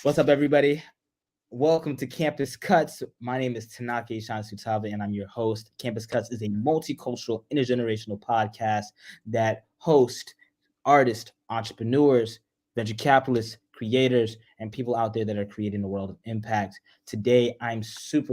What's up, everybody? Welcome to Campus Cuts. My name is Tanaka Tava, and I'm your host. Campus Cuts is a multicultural, intergenerational podcast that hosts artists, entrepreneurs, venture capitalists, creators, and people out there that are creating a world of impact. Today, I'm super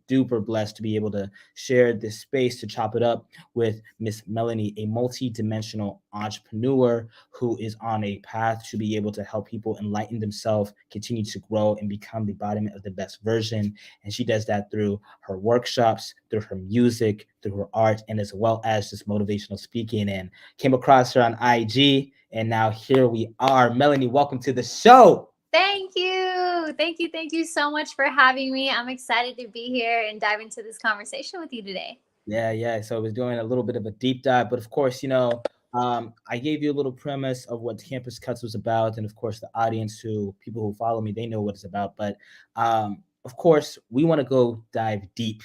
duper blessed to be able to share this space to chop it up with Miss Melanie, a multi-dimensional entrepreneur who is on a path to be able to help people enlighten themselves, continue to grow, and become the embodiment of the best version. And she does that through her workshops, through her music, through her art, and as well as just motivational speaking. And came across her on IG, and now here we are. Melanie, welcome to the show. Thank you. Thank you so much for having me. I'm excited to be here and dive into this conversation with you today. Yeah. So I was doing a little bit of a deep dive, but of course, I gave you a little premise of what Campus Cuts was about, and of course, the audience, who people who follow me, they know what it's about. But of course, we want to go dive deep.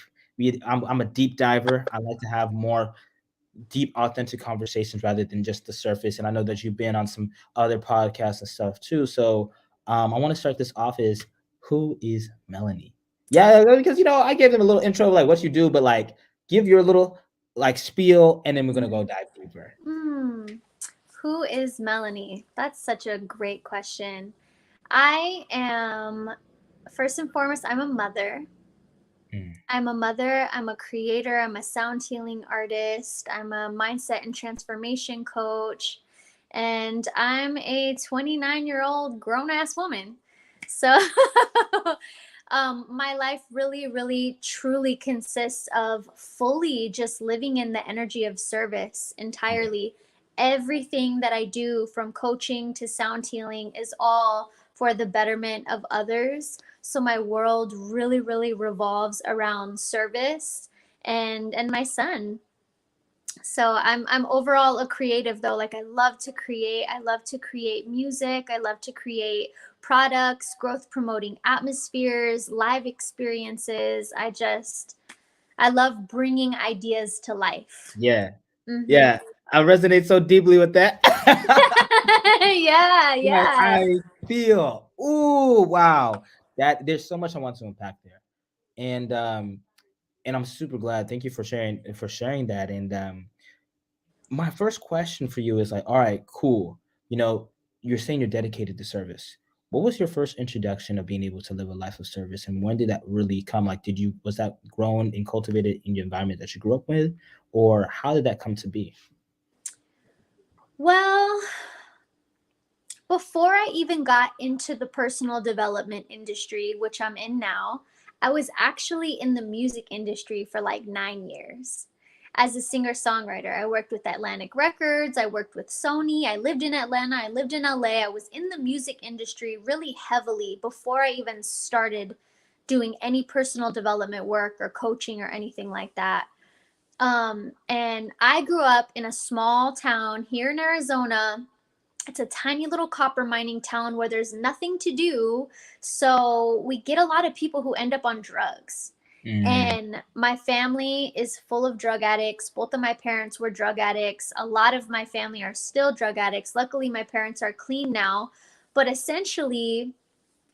I'm a deep diver. I like to have more deep, authentic conversations rather than just the surface. And I know that you've been on some other podcasts and stuff too. So I want to start this off is, who is Melanie? Yeah, because I gave them a little intro like what you do, but like give your little like spiel, and then we're gonna go dive deeper. Hmm. Who is Melanie? That's such a great question. I am, first and foremost, I'm a mother. Mm. I'm a creator, I'm a sound healing artist, I'm a mindset and transformation coach, and I'm a 29-year-old grown ass woman. So, my life really, truly consists of fully just living in the energy of service entirely. Everything that I do, from coaching to sound healing, is all for the betterment of others. So my world really revolves around service and my son. So I'm overall a creative though. Like I love to create. I love to create music. I love to create products, growth promoting atmospheres, live experiences. I love bringing ideas to life. Yeah, Mm-hmm. yeah. I resonate so deeply with that. Yeah, Like yeah. I feel, ooh, wow, that there's so much I want to unpack there, and I'm super glad. Thank you for sharing that. And my first question for you is like, all right, cool. You know, you're saying you're dedicated to service. What was your first introduction of being able to live a life of service, and when did that really come? Like, was that grown and cultivated in the environment that you grew up with, or how did that come to be? Well, before I even got into the personal development industry, which I'm in now, I was actually in the music industry for like 9 years. As a singer songwriter, I worked with Atlantic Records, I worked with Sony, I lived in Atlanta, I lived in LA. I was in the music industry really heavily before I even started doing any personal development work or coaching or anything like that. And I grew up in a small town here in Arizona. It's a tiny little copper mining town where there's nothing to do. So we get a lot of people who end up on drugs. Mm, And my family is full of drug addicts. Both of my parents were drug addicts. A lot of my family are still drug addicts. Luckily, my parents are clean now. But essentially,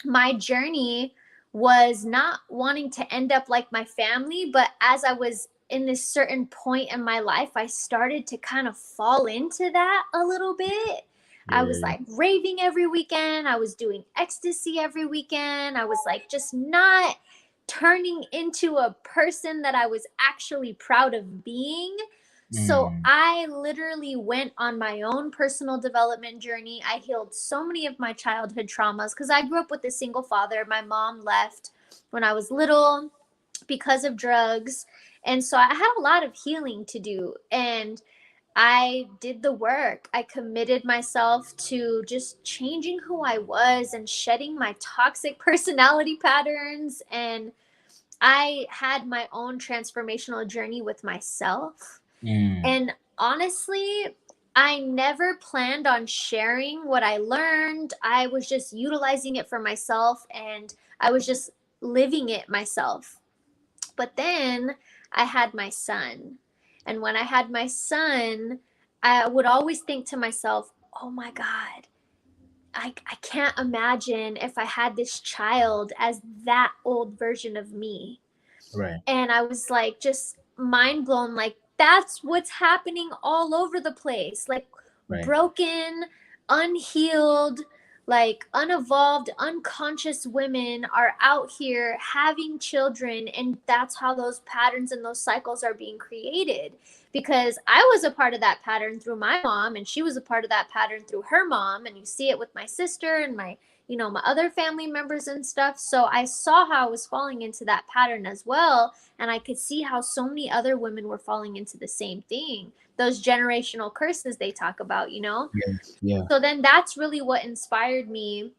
my journey was not wanting to end up like my family. But as I was in this certain point in my life, I started to kind of fall into that a little bit. I was yeah. like raving every weekend. I was doing ecstasy every weekend. I was like just not turning into a person that I was actually proud of being. So Mm, I literally went on my own personal development journey. I healed so many of my childhood traumas because I grew up with a single father. My mom left when I was little because of drugs. And so I had a lot of healing to do. And I did the work. I committed myself to just changing who I was and shedding my toxic personality patterns. And I had my own transformational journey with myself. mm, And honestly, I never planned on sharing what I learned. I was just utilizing it for myself and I was just living it myself. But then I had my son. And when I had my son, I would always think to myself, oh my God, I can't imagine if I had this child as that old version of me. Right. And I was like just mind blown, like that's what's happening all over the place, like Right. broken, unhealed, like unevolved, unconscious women are out here having children, and that's how those patterns and those cycles are being created. Because I was a part of that pattern through my mom, and she was a part of that pattern through her mom, and you see it with my sister and my, you know, my other family members and stuff. So I saw how I was falling into that pattern as well, and I could see how so many other women were falling into the same thing, those generational curses they talk about, you know? Yeah. Yeah. So then that's really what inspired me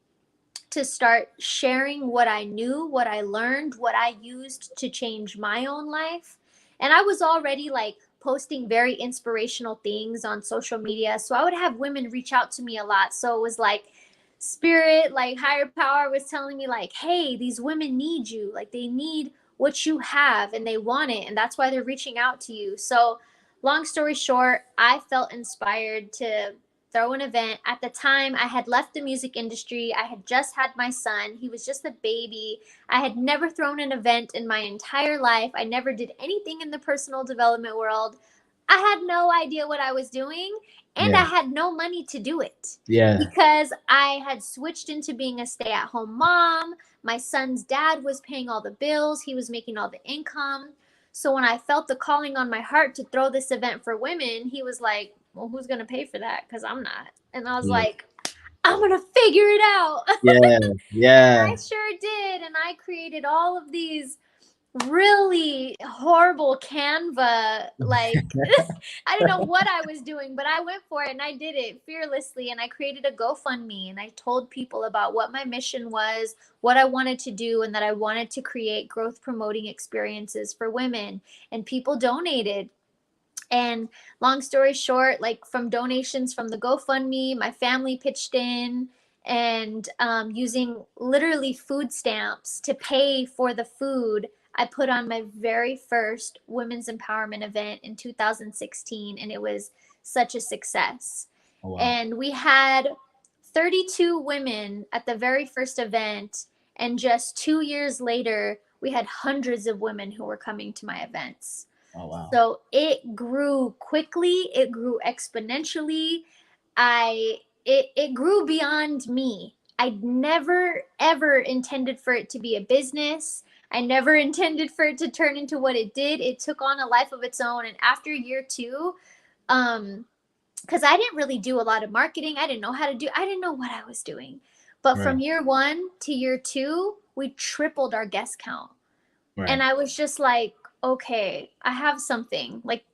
to start sharing what I knew, what I learned, what I used to change my own life. And I was already like posting very inspirational things on social media. So I would have women reach out to me a lot. So it was like spirit, like higher power was telling me like, hey, these women need you. Like they need what you have and they want it. And that's why they're reaching out to you. So long story short, I felt inspired to throw an event. At the time, I had left the music industry. I had just had my son. He was just a baby. I had never thrown an event in my entire life. I never did anything in the personal development world. I had no idea what I was doing, and I Yeah. had no money to do it Yeah. because I had switched into being a stay at home mom. My son's dad was paying all the bills, he was making all the income. So when I felt the calling on my heart to throw this event for women, he was like, well, who's going to pay for that? Because I'm not. And I was Yeah. like, I'm going to figure it out. Yeah. I Yeah. sure did. And I created all of these really horrible Canva, like, I don't know what I was doing, but I went for it and I did it fearlessly. And I created a GoFundMe and I told people about what my mission was, what I wanted to do, and that I wanted to create growth promoting experiences for women. And people donated. And long story short, like from donations from the GoFundMe, my family pitched in, and using literally food stamps to pay for the food, I put on my very first women's empowerment event in 2016, and it was such a success. Oh, wow. And we had 32 women at the very first event, and just 2 years later, we had hundreds of women who were coming to my events. Oh, wow. So it grew quickly, it grew exponentially. It grew beyond me. I never ever intended for it to be a business. I never intended for it to turn into what it did. It took on a life of its own, and after year 2, um because I didn't really do a lot of marketing. I didn't know how to do, I didn't know what I was doing. But Right. from year 1 to year 2, we tripled our guest count. And Right. I was just like, okay, I have something. Like,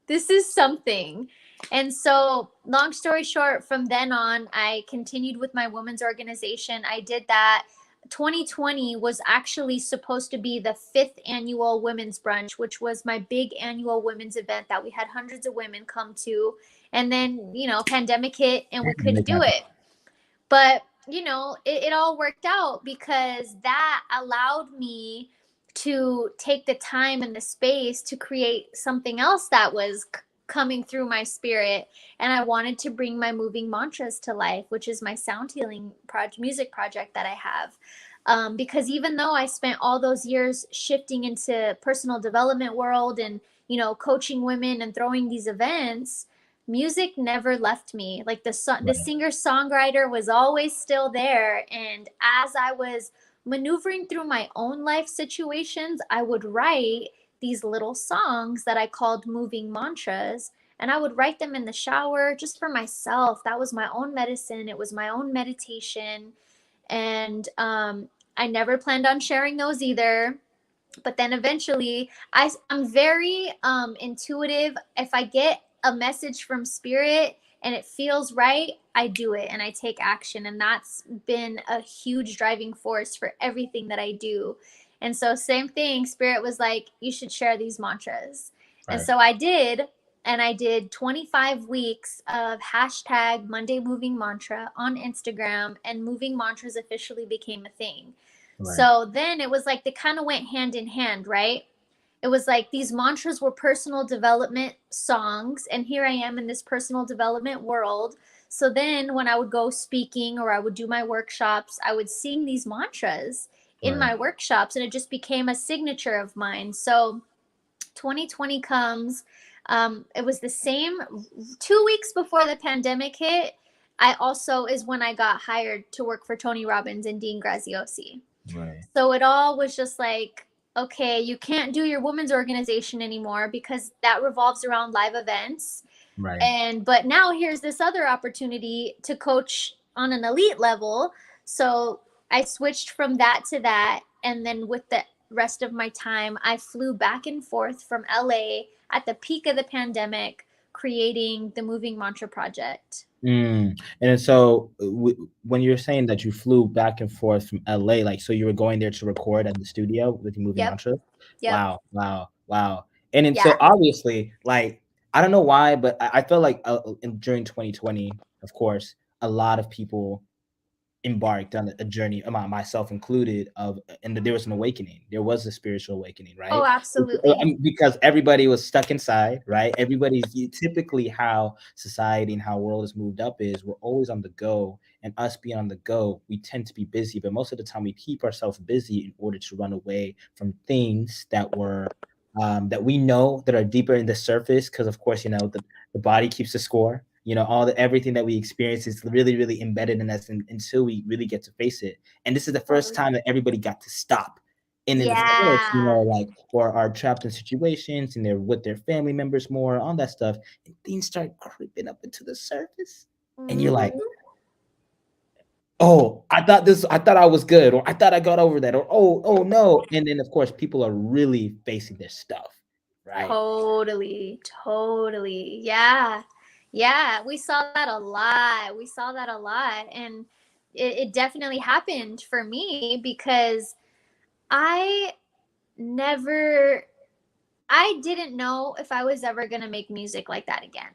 this is something. And so, long story short, from then on, I continued with my women's organization. I did that. 2020 was actually supposed to be the 5th annual women's brunch, which was my big annual women's event that we had hundreds of women come to. And then, you know, pandemic hit and we couldn't Make do happen. it. But you know, it all worked out because that allowed me to take the time and the space to create something else that was coming through my spirit. And I wanted to bring my moving mantras to life, which is my sound healing music project that I have. Because even though I spent all those years shifting into personal development world and, you know, coaching women and throwing these events, music never left me. Like the Right. singer songwriter was always still there. And as I was maneuvering through my own life situations, I would write these little songs that I called moving mantras. And I would write them in the shower just for myself. That was my own medicine. It was my own meditation. And I never planned on sharing those either. But then eventually, I'm very intuitive. If I get a message from spirit and it feels right, I do it and I take action. And that's been a huge driving force for everything that I do. And so, same thing, spirit was like, you should share these mantras. And Right. so I did. And I did 25 weeks of hashtag Monday Moving Mantra on Instagram, and moving mantras officially became a thing. Right. So then it was like they kind of went hand in hand, right? It was like these mantras were personal development songs. And here I am in this personal development world. So then when I would go speaking or I would do my workshops, I would sing these mantras in Right. my workshops, and it just became a signature of mine. So 2020 comes. It was the same 2 weeks before the pandemic hit. I also is when I got hired to work for Tony Robbins and Dean Graziosi. Right. So it all was just like, okay, you can't do your women's organization anymore because that revolves around live events. Right. And but now here's this other opportunity to coach on an elite level. So I switched from that to that, and then with the rest of my time I flew back and forth from LA at the peak of the pandemic, creating the Moving Mantra Project. Mm. And then so when you're saying that you flew back and forth from LA, like, so you were going there to record at the studio with the Moving Yep. Mantra? Yep. Wow, wow, wow. And then so Yeah. obviously, like, I don't know why, but I feel like during 2020, of course, a lot of people embarked on a journey, myself included, of and there was an awakening. There was a spiritual awakening, Oh, right? I absolutely. mean, because everybody was stuck inside, right? Everybody's typically how society and how world has moved up is we're always on the go, and us being on the go, we tend to be busy, but most of the time we keep ourselves busy in order to run away from things that were that we know that are deeper in the surface, because of course, the body keeps the score. All the everything that we experience is really, really embedded in us until we really get to face it. And this is the first Totally. time that everybody got to stop. And then, of course, Yeah. like, or are trapped in situations and they're with their family members more, all that stuff. And things start creeping up into the surface. And you're like, Mhm. oh, I thought I was good, or I thought I got over that, or oh no. And then, of course, people are really facing their stuff, right? Totally, totally. Yeah. Yeah, we saw that a lot. We saw that a lot. And it definitely happened for me because I never, I didn't know if I was ever going to make music like that again.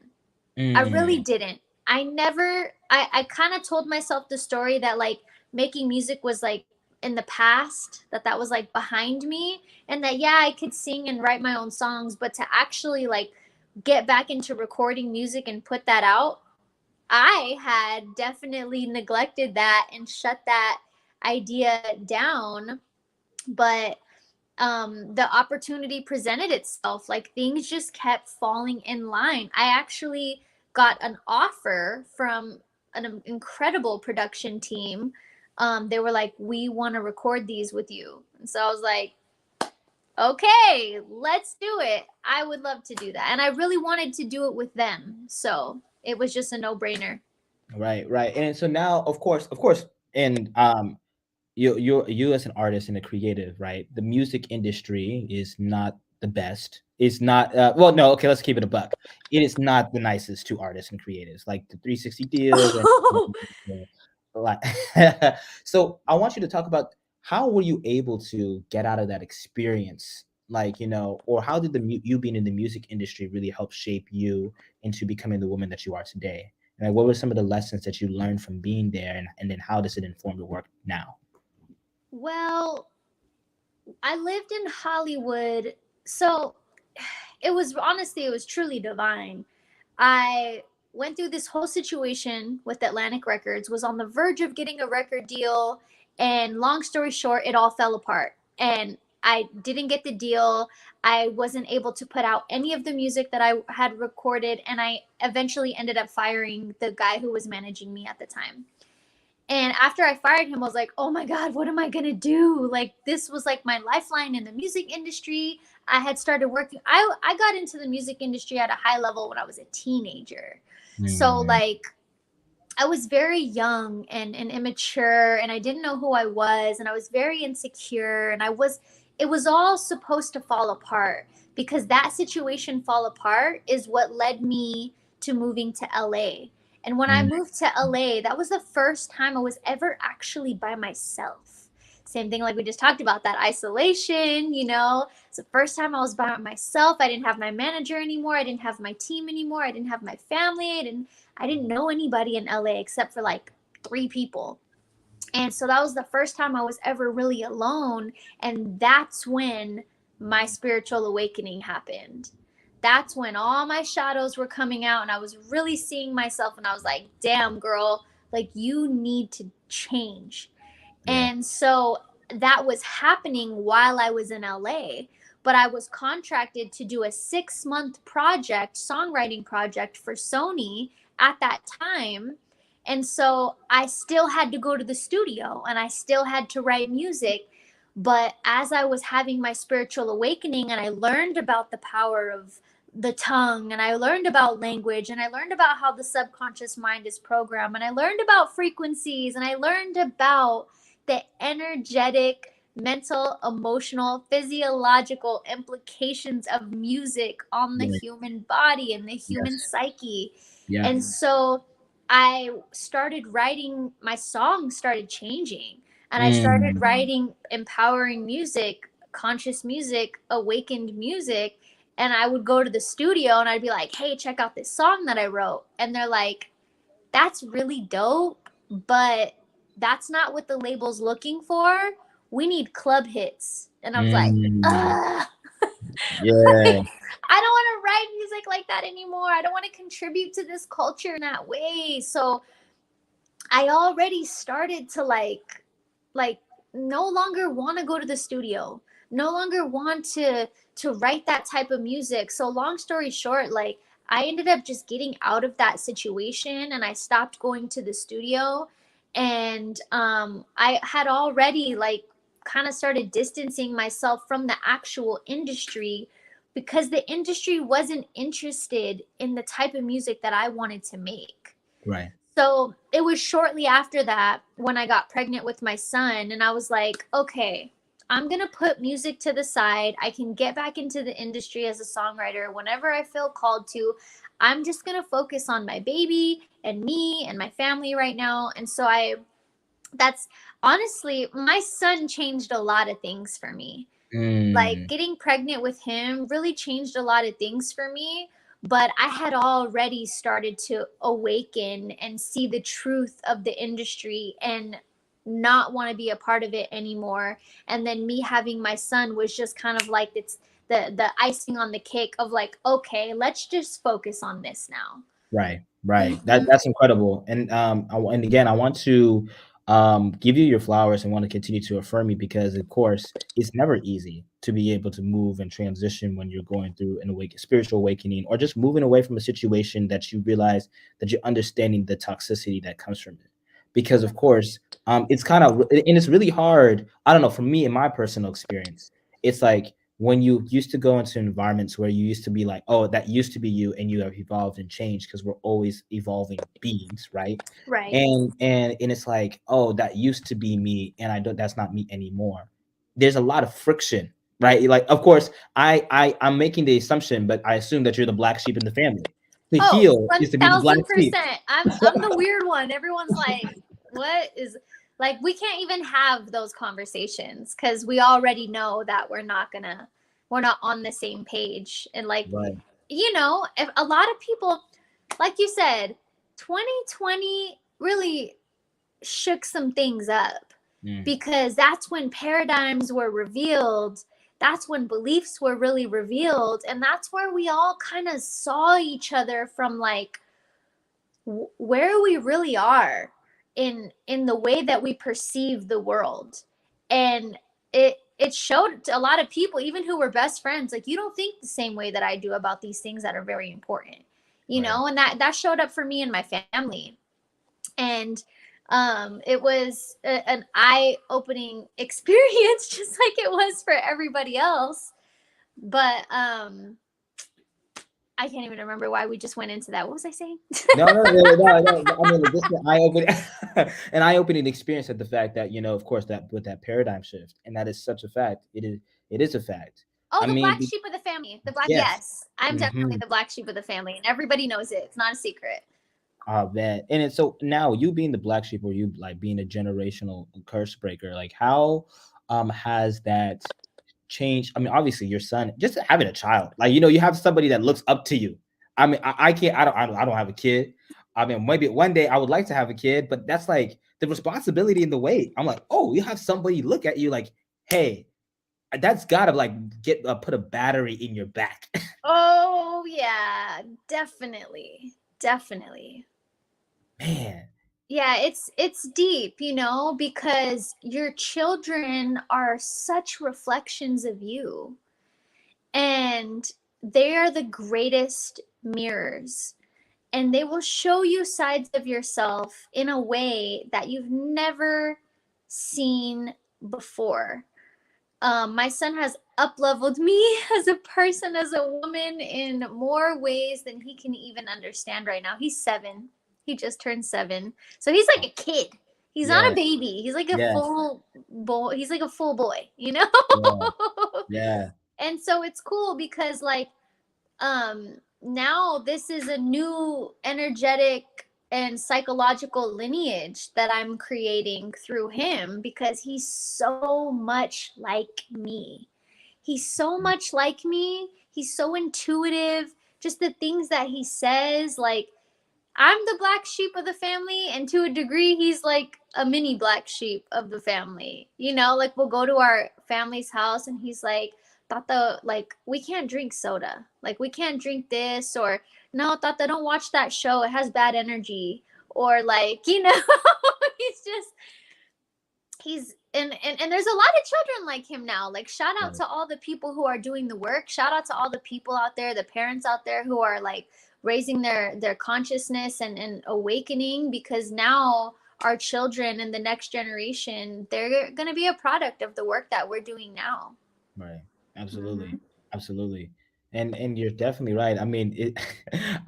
I really Mm, didn't. I kind of told myself the story that like making music was like in the past, that was like behind me, and that yeah, I could sing and write my own songs, but to actually like get back into recording music and put that out, I had definitely neglected that and shut that idea down. But the opportunity presented itself, like things just kept falling in line. I actually got an offer from an incredible production team. They were like, we want to record these with you, and so I was like, okay, let's do it. I would love to do that, and I really wanted to do it with them, so it was just a no-brainer. right, right. And so now, of course, and you as an artist and a creative, right? The music industry is not the best. It's not well, no, okay, let's keep it a buck. It is not the nicest to artists and creatives, like the 360 deals and like so I want you to talk about how were you able to get out of that experience, like, or how did you being in the music industry really help shape you into becoming the woman that you are today? And like, what were some of the lessons that you learned from being there, and then how does it inform your work now? Well, I lived in Hollywood, so it was truly divine. I went through this whole situation with Atlantic Records, was on the verge of getting a record deal, and long story short, it all fell apart. And I didn't get the deal. I wasn't able to put out any of the music that I had recorded, and I eventually ended up firing the guy who was managing me at the time. And after I fired him, I was like, oh my God, what am I going to do? Like, this was like my lifeline in the music industry. I had started working, I got into the music industry at a high level when I was a teenager. So, Mm, like, I was very young and immature, and I didn't know who I was, and I was very insecure, and it was all supposed to fall apart because that situation fall apart is what led me to moving to LA. And when I mm, moved to LA, that was the first time I was ever actually by myself. Same thing like we just talked about, that isolation, It's the first time I was by myself. I didn't have my manager anymore. I didn't have my team anymore. I didn't have my family. I didn't know anybody in LA except for like three people. And so that was the first time I was ever really alone. And that's when my spiritual awakening happened. that's when all my shadows were coming out and I was really seeing myself, and I was like, damn girl, like you need to change. Yeah. And so that was happening while I was in LA, but I was contracted to do a 6-month project, songwriting project for Sony at that time. And so I still had to go to the studio and I still had to write music. But as I was having my spiritual awakening and I learned about the power of the tongue, and I learned about language, and I learned about how the subconscious mind is programmed, and I learned about frequencies, and I learned about the energetic, mental, emotional, physiological implications of music on the Right. human body and the human Yes. psyche. Yeah. And so I started writing, my songs started changing, and I started Mm. writing empowering music, conscious music, awakened music. And I would go to the studio and I'd be like, hey, check out this song that I wrote. And they're like, that's really dope, but that's not what the label's looking for. We need club hits. And I was like, Mm. ugh. Yeah. Like, I don't want to write music like that anymore. I don't want to contribute to this culture in that way. So I already started to like no longer want to go to the studio, no longer want to write that type of music. So long story short, like I ended up just getting out of that situation and I stopped going to the studio. And I had already like kind of started distancing myself from the actual industry because the industry wasn't interested in the type of music that I wanted to make. Right. So it was shortly after that when I got pregnant with my son, and I was like, okay, I'm going to put music to the side. I can get back into the industry as a songwriter whenever I feel called to. I'm just going to focus on my baby and me and my family right now. And so that's honestly, my son changed a lot of things for me. Like Mm. getting pregnant with him really changed a lot of things for me, but I had already started to awaken and see the truth of the industry and not want to be a part of it anymore. And then me having my son was just kind of like it's the icing on the cake of like, okay, let's just focus on this now. Right, right. Mhm. That's incredible. And and again, I want to give you your flowers and want to continue to affirm you because, of course, it's never easy to be able to move and transition when you're going through an spiritual awakening, or just moving away from a situation that you realize that you're understanding the toxicity that comes from it. Because, of course, it's kind of and it's really hard. I don't know. For me, in my personal experience, it's like when you used to go into environments where you used to be like, oh, that used to be you, and you have evolved and changed because we're always evolving beings, right? Right. And it's like, oh, that used to be me, and I don't. That's not me anymore. There's a lot of friction, right? Like, of course, I'm making the assumption, but I assume that you're the black sheep in the family. To Oh, heal is to be the black sheep. 1000%. I'm the weird one. Everyone's like, what is like we can't even have those conversations because we already know that we're not on the same page. And like, Right. if a lot of people, like you said, 2020 really shook some things up Mm. because that's when paradigms were revealed. That's when beliefs were really revealed. And that's where we all kind of saw each other from like where we really are in the way that we perceive the world. And it showed to a lot of people, even who were best friends, like you don't think the same way that I do about these things that are very important, Right. and that showed up for me and my family. And it was an eye-opening experience just like it was for everybody else. But I can't even remember why we just went into that. What was I saying? No, no, no, no, no. I mean, just an eye-opening, an eye-opening experience at the fact that, of course, that with that paradigm shift, and that is such a fact. It is a fact. Oh, I the mean, black sheep of the family. The black, yes. yes, I'm definitely Hmm. the black sheep of the family, and everybody knows it. It's not a secret. Oh man. And it's so now you being the black sheep, or you like being a generational curse breaker, like how has that changed? I mean, obviously your son, just having a child, like you have somebody that looks up to you. I mean, I can't, I don't have a kid. I mean, maybe one day I would like to have a kid, but that's like the responsibility and the weight. I'm like, oh, you have somebody look at you like, hey, that's gotta like get put a battery in your back. Oh yeah, definitely. Definitely. Man. Yeah, it's deep, you know, because your children are such reflections of you, and they are the greatest mirrors, and they will show you sides of yourself in a way that you've never seen before. My son has up leveled me as a person, as a woman, in more ways than he can even understand right now. He's 7. He just turned 7. So he's like a kid. He's not a Yes, baby. He's like a yes, full boy. He's like a full boy, you know? yeah, yeah, And so it's cool because like now this is a new energetic and psychological lineage that I'm creating through him, because he's so much like me. He's so much like me. He's so intuitive. Just the things that he says, like, I'm the black sheep of the family, and to a degree, he's like a mini black sheep of the family. You know, like we'll go to our family's house, and he's like, Tata, like, we can't drink soda. Like, we can't drink this, or no, Tata, don't watch that show. It has bad energy. Or, like, you know, he's just, and there's a lot of children like him now. Like, shout out right. to all the people who are doing the work. Shout out to all the people out there, the parents out there who are like raising their consciousness and awakening, because now our children and the next generation, they're going to be a product of the work that we're doing now. Right. Mm-hmm. Absolutely. Absolutely. And you're definitely right. I mean,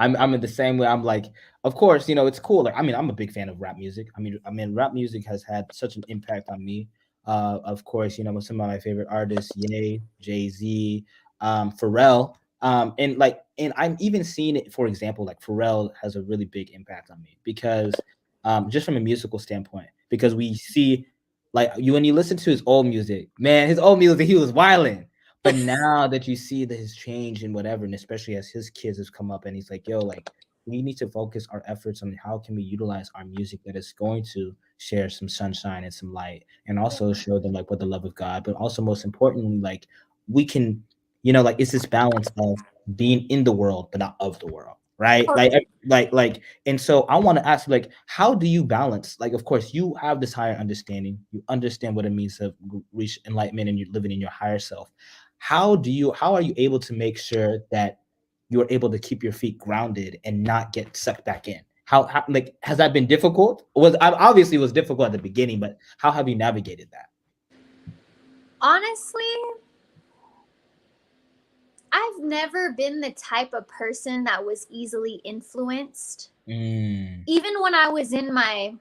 I'm in the same way. I'm like, of course, it's cool. Like, I mean, I'm a big fan of rap music. I mean, rap music has had such an impact on me. Of course, with some of my favorite artists, Ye, Jay-Z, Pharrell. And I'm even seeing it, for example, like Pharrell has a really big impact on me because just from a musical standpoint, because we see like when you listen to his old music, man, his old music, he was wilding. But now that you see that his change and whatever, and especially as his kids has come up and he's like, yo, like we need to focus our efforts on how can we utilize our music that is going to share some sunshine and some light and also show them like what the love of God, but also most importantly, like we can, like it's this balance of being in the world but not of the world. Right. Like Totally. and so I want to ask you, like, how do you balance? Like, of course, you have this higher understanding. You understand what it means to reach enlightenment and you're living in your higher self. How are you able to make sure that you're able to keep your feet grounded and not get sucked back in? How like has that been difficult? Obviously it was difficult at the beginning, but how have you navigated that? Honestly, I've never been the type of person that was easily influenced. Mm, Even when I was in my,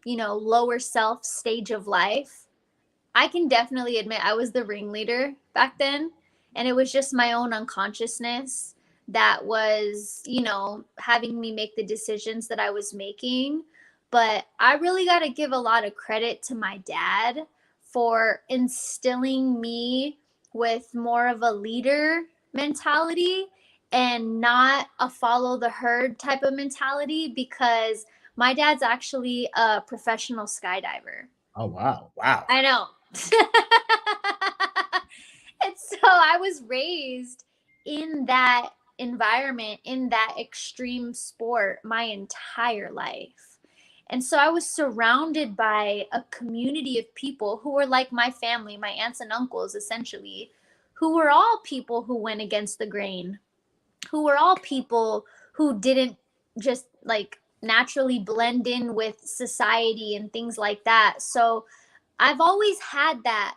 lower self stage of life, I can definitely admit I was the ringleader back then. And it was just my own unconsciousness that was, having me make the decisions that I was making. But I really got to give a lot of credit to my dad for instilling me with more of a leader mentality and not a follow the herd type of mentality, because my dad's actually a professional skydiver. oh wow, wow. I know. And so I was raised in that environment, in that extreme sport my entire life. And so I was surrounded by a community of people who were like my family, my aunts and uncles, essentially, who were all people who went against the grain, who were all people who didn't just like naturally blend in with society and things like that. So I've always had that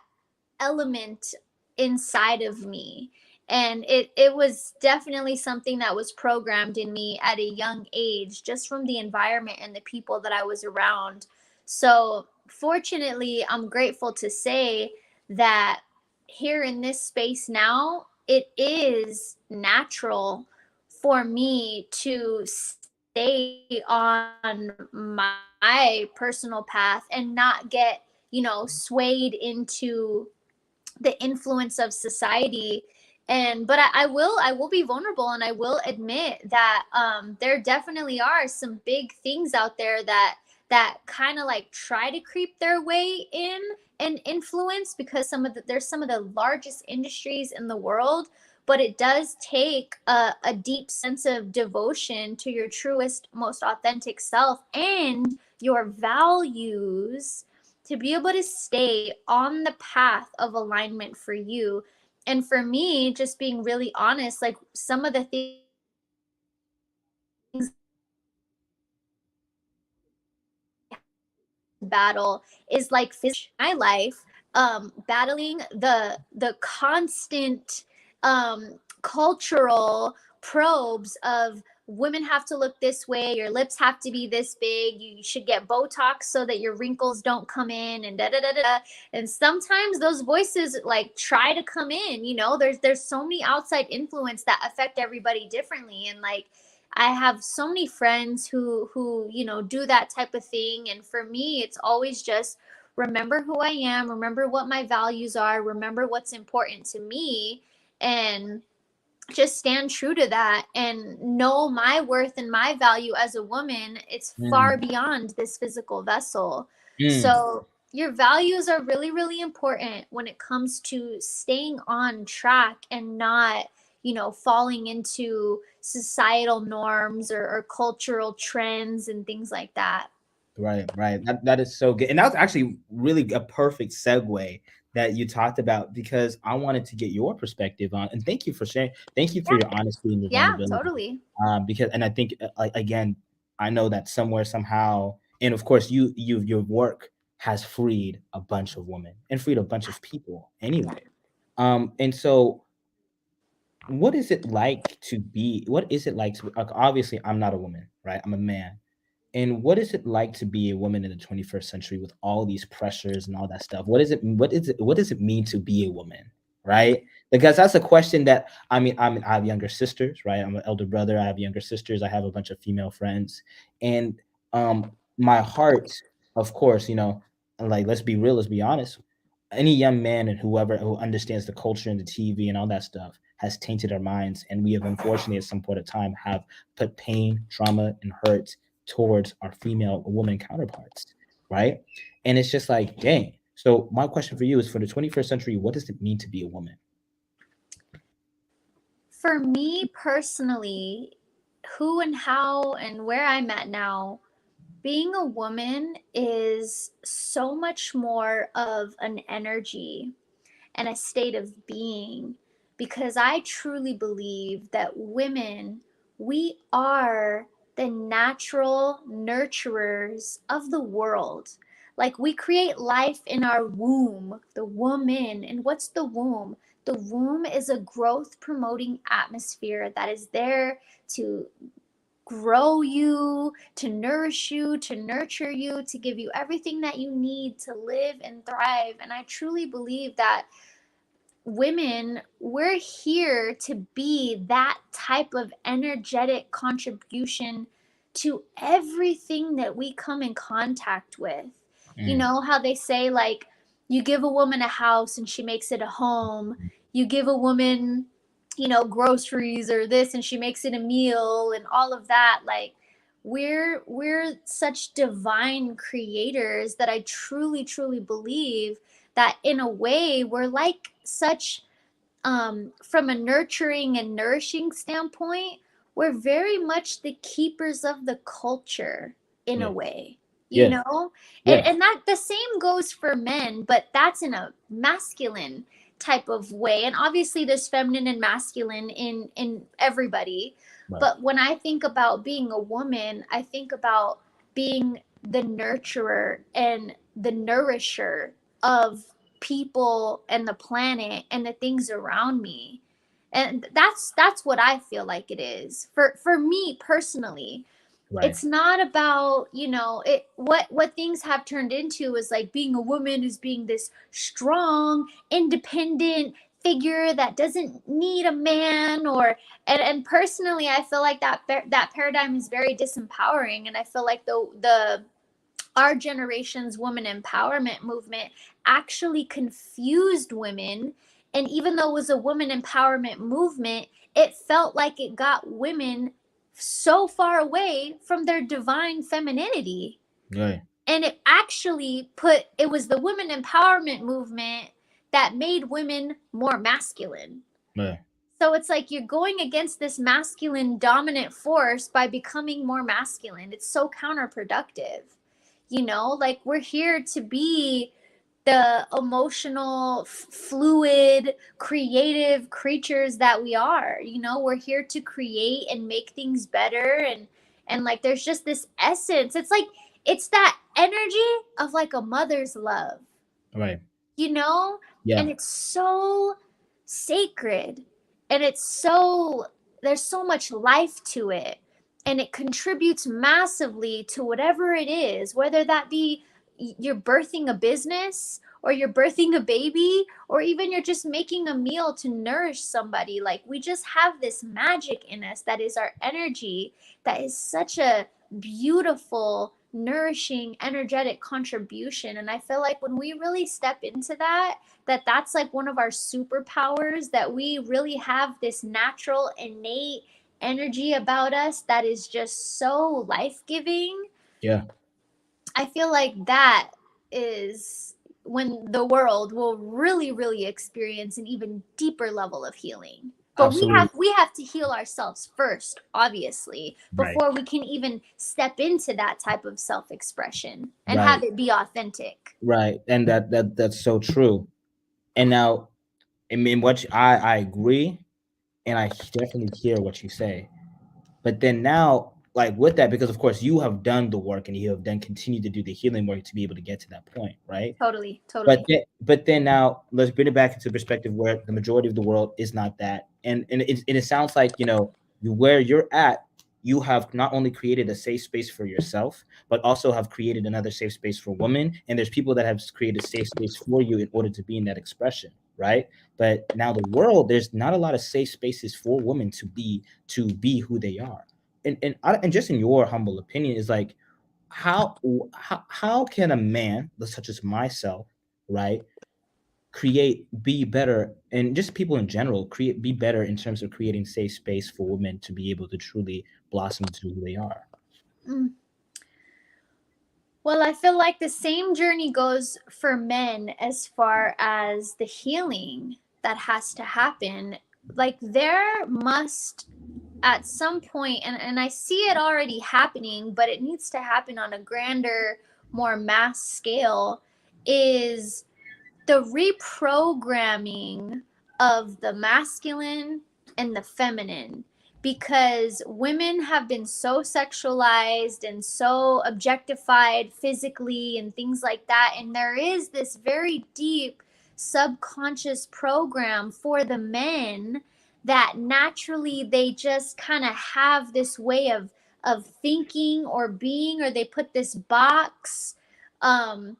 element inside of me. And it was definitely something that was programmed in me at a young age, just from the environment and the people that I was around. So, fortunately, I'm grateful to say that here in this space now, it is natural for me to stay on my personal path and not get, swayed into the influence of society. And but I will be vulnerable, and I will admit that there definitely are some big things out there that kind of like try to creep their way in and influence, because there's some of the largest industries in the world, but it does take a deep sense of devotion to your truest, most authentic self and your values to be able to stay on the path of alignment for you. And for me, just being really honest, like some of the things battle is like my life, battling the constant cultural probes of women have to look this way, your lips have to be this big, you should get Botox so that your wrinkles don't come in, and da da da da da. And sometimes those voices like try to come in, you know, there's so many outside influence that affect everybody differently. And like I have so many friends who you know do that type of thing, and for me it's always just remember who I am, remember what my values are, remember what's important to me, and just stand true to that and know my worth and my value as a woman. It's far Mm, beyond this physical vessel. mm, So your values are really, really important when it comes to staying on track and not, you know, falling into societal norms or cultural trends and things like that. right, right. That is so good. And that was actually really a perfect segue that you talked about, because I wanted to get your perspective on, and thank you for sharing. Thank you for Yeah, your honesty and your yeah, vulnerability. totally. Because, and I think, like, again, I know that somewhere, somehow, and of course, your work has freed a bunch of women and freed a bunch of people Yeah. anyway. And so what is it like to be, what is it like to, like, obviously I'm not a woman, right? I'm a man. And what is it like to be a woman in the 21st century with all these pressures and all that stuff? What does it mean to be a woman, right? Because that's a question that, I have younger sisters, right? I'm an elder brother. I have younger sisters. I have a bunch of female friends, and my heart, of course, like, let's be real, let's be honest. Any young man and whoever who understands the culture and the TV and all that stuff has tainted our minds, and we have unfortunately at some point of time have put pain, trauma, and hurt towards our female woman counterparts, right? And it's just like, dang. So my question for you is, for the 21st century, what does it mean to be a woman? For me personally, who and how and where I'm at now, being a woman is so much more of an energy and a state of being, because I truly believe that women, we are the natural nurturers of the world. Like we create life in our womb, the woman. And what's the womb? The womb is a growth promoting atmosphere that is there to grow you, to nourish you, to nurture you, to give you everything that you need to live and thrive. And I truly believe that women, we're here to be that type of energetic contribution to everything that we come in contact with. You Mm, know how they say, like, you give a woman a house and she makes it a home, you give a woman, you know, groceries or this and she makes it a meal and all of that. Like, we're such divine creators that I truly, truly believe that in a way we're like such, from a nurturing and nourishing standpoint, we're very much the keepers of the culture in a yeah, way, you yeah, know. and, yeah. and that the same goes for men, but that's in a masculine type of way. And obviously there's feminine and masculine in everybody, Right, but when I think about being a woman, I think about being the nurturer and the nourisher of people and the planet and the things around me. And that's what I feel like it is for me personally. right. It's not about, you know, it what things have turned into is like being a woman is being this strong independent figure that doesn't need a man. Or and personally I feel like that paradigm is very disempowering. And I feel like the our generation's woman empowerment movement actually confused women. And even though it was a woman empowerment movement, it felt like it got women so far away from their divine femininity. Right. And it actually it was the women empowerment movement that made women more masculine. Right. So it's like you're going against this masculine dominant force by becoming more masculine. It's so counterproductive. Like we're here to be the emotional, fluid, creative creatures that we are. We're here to create and make things better, and like there's just this essence. It's like it's that energy of like a mother's love, Right. you know? Yeah. And it's so sacred, and there's so much life to it, and it contributes massively to whatever it is, whether that be you're birthing a business, or you're birthing a baby, or even you're just making a meal to nourish somebody. Like we just have this magic in us that is our energy, that is such a beautiful, nourishing, energetic contribution. And I feel like when we really step into that's like one of our superpowers, that we really have this natural, innate energy about us that is just so life-giving. Yeah. I feel like that is when the world will really, really experience an even deeper level of healing. But Absolutely. we have to heal ourselves first, obviously, Right. before we can even step into that type of self-expression and Right. have it be authentic. Right. And that's so true. And now, I mean, I agree, and I definitely hear what you say. But then now, like with that, because of course you have done the work and you have then continued to do the healing work to be able to get to that point, right? Totally, But totally. but then now let's bring it back into perspective where the majority of the world is not that, and it sounds like where you're at, you have not only created a safe space for yourself, but also have created another safe space for women, and there's people that have created safe space for you in order to be in that expression, right? But now the world, there's not a lot of safe spaces for women to be who they are, and just in your humble opinion is like how can a man such as myself, right, be better, and just people in general be better in terms of creating safe space for women to be able to truly blossom into who they are? Mm. Well, I feel like the same journey goes for men as far as the healing that has to happen. Like, there must, at some point, and I see it already happening, but it needs to happen on a grander, more mass scale, is the reprogramming of the masculine and the feminine, because women have been so sexualized and so objectified physically and things like that, and there is this very deep subconscious program for the men that naturally they just kind of have this way of thinking or being, or they put this box um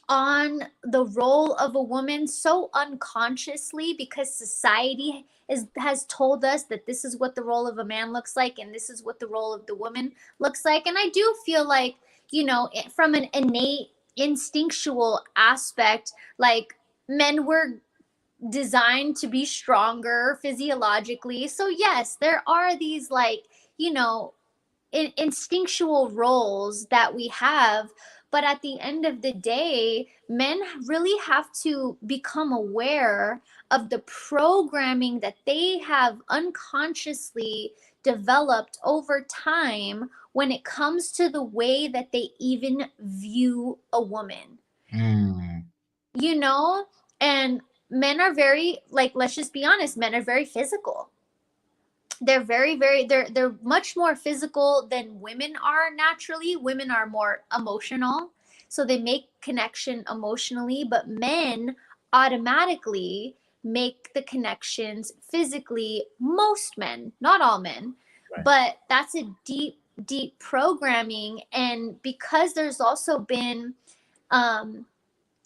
on the role of a woman so unconsciously, because society has told us that this is what the role of a man looks like and this is what the role of the woman looks like. And I do feel like, from an innate instinctual aspect, like men were designed to be stronger physiologically. So yes, there are these, like, you know instinctual roles that we have. But at the end of the day, men really have to become aware of the programming that they have unconsciously developed over time when it comes to the way that they even view a woman. Mm, you know and men are very, like, let's just be honest, men are very physical. They're very they're much more physical than women are. Naturally, women are more emotional, so they make connection emotionally, but men automatically make the connections physically. Most men, not all men, right. but that's a deep programming. And because there's also been um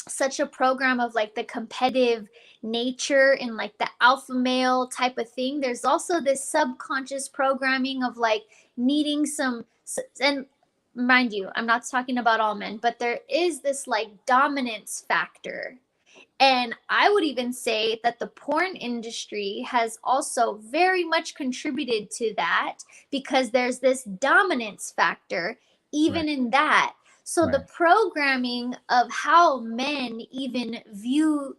such a program of like the competitive nature and like the alpha male type of thing, there's also this subconscious programming of like needing some, and mind you, I'm not talking about all men, but there is this like dominance factor. And I would even say that the porn industry has also very much contributed to that, because there's this dominance factor even Right. in that. So the Right. programming of how men even view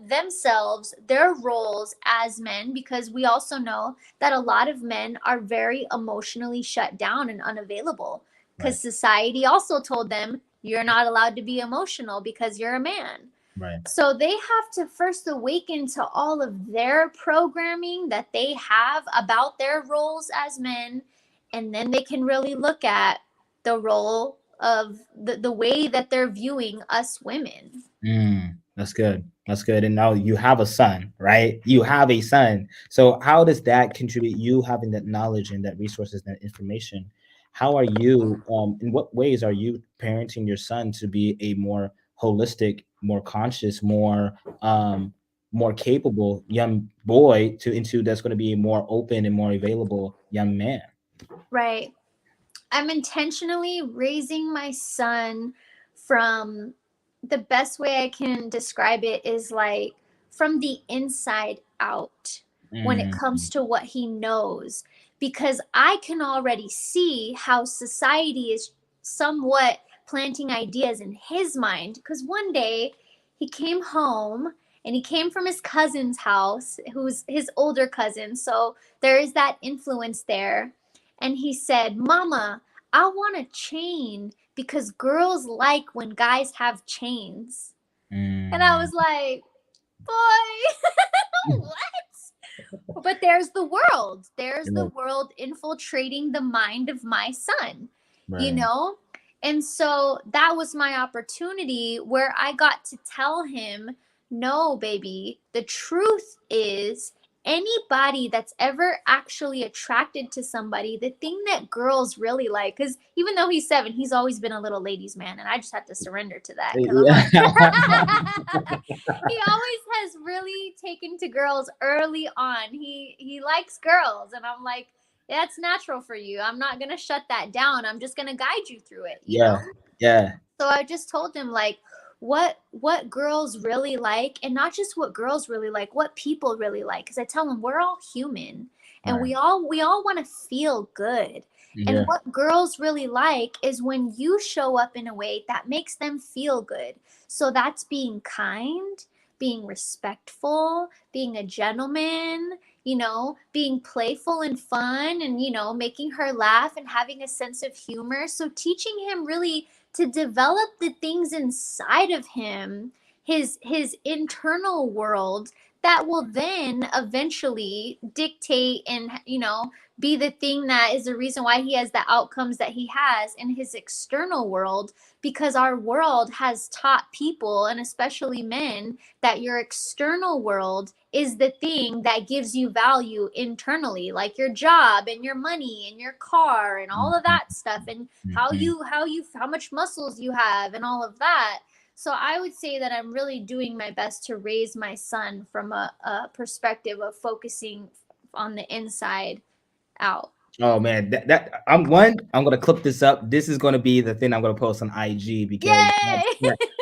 themselves, their roles as men, because we also know that a lot of men are very emotionally shut down and unavailable Right. because society also told them you're not allowed to be emotional because you're a man. Right. So they have to first awaken to all of their programming that they have about their roles as men. And then they can really look at the role of the way that they're viewing us women. That's good. That's good. And now you have a son, right? You have a son. So how does that contribute? You having that knowledge and that resources, that information. How are you? In what ways are you parenting your son to be a more holistic, more conscious, more capable young boy to into that's going to be a more open and more available young man? Right. I'm intentionally raising my son from, the best way I can describe it is like from the inside out when it Mm, comes to what he knows, because I can already see how society is somewhat planting ideas in his mind. Because one day he came home and he came from his cousin's house, who's his older cousin. So there is that influence there. And he said, Mama, I want a chain because girls like when guys have chains. And I mm, was like, boy, what? But there's the world. There's the right, world infiltrating the mind of my son, you right. know? And so that was my opportunity where I got to tell him, no, baby, the truth is anybody that's ever actually attracted to somebody, the thing that girls really like, because even though he's 7, he's always been a little ladies' man. And I just have to surrender to that because I'm like, he always has really taken to girls early on. He likes girls, and I'm like, that's natural for you. I'm not gonna shut that down. I'm just gonna guide you through it, you know? Yeah, yeah, So I just told him like what girls really like, and not just what girls really like, what people really like. Because I tell them we're all human, and right. we all want to feel good. And Yeah. what girls really like is when you show up in a way that makes them feel good. So that's being kind, being respectful, being a gentleman, being playful and fun, and making her laugh and having a sense of humor. So teaching him really to develop the things inside of him, his internal world, that will then eventually dictate and be the thing that is the reason why he has the outcomes that he has in his external world. Because our world has taught people, and especially men, that your external world is the thing that gives you value internally, like your job and your money and your car and all of Mhm, that stuff, and mhm. how much muscles you have and all of that. So I would say that I'm really doing my best to raise my son from a perspective of focusing on the inside out. Oh man, I'm gonna clip this up. This is gonna be the thing I'm gonna post on IG because Yay!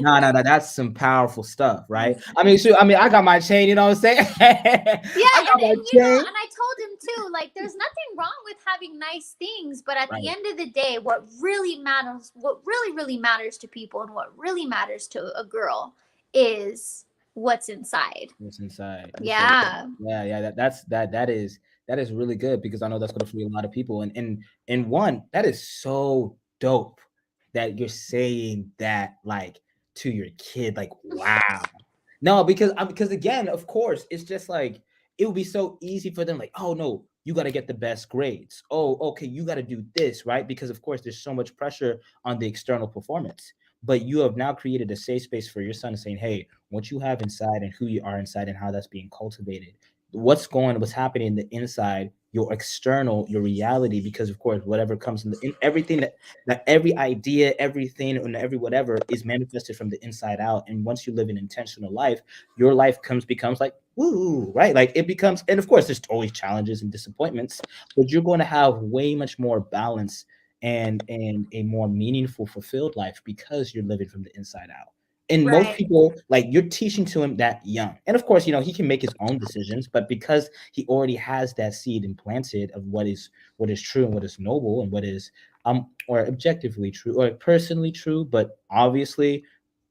no, no, no, that's some powerful stuff, right? I mean, shoot, I mean, I got my chain, you know what I'm saying? Yeah, I got my chain. and I told him too, like, there's nothing wrong with having nice things, but at the Right. end of the day, what really, really matters to people, and what really matters to a girl is what's inside. What's inside. So Yeah. yeah, yeah, that is really good because I know that's gonna free a lot of people. And one, that is so dope that you're saying that like to your kid, like wow. No, because again, of course, it's just like it would be so easy for them, like, oh no, you got to get the best grades. Oh, okay, you got to do this, right? Because of course, there's so much pressure on the external performance. But you have now created a safe space for your son, saying, hey, what you have inside and who you are inside and how that's being cultivated, what's happening in the inside, your external, your reality, because of course, whatever comes in everything that every idea, everything, and every whatever is manifested from the inside out. And once you live an intentional life, your life becomes like woo, right? Like it becomes, and of course, there's always challenges and disappointments, but you're going to have way much more balance and a more meaningful, fulfilled life because you're living from the inside out. And most Right. people, like you're teaching to him that young. And of course, he can make his own decisions, but because he already has that seed implanted of what is true and what is noble and what is or objectively true or personally true, but obviously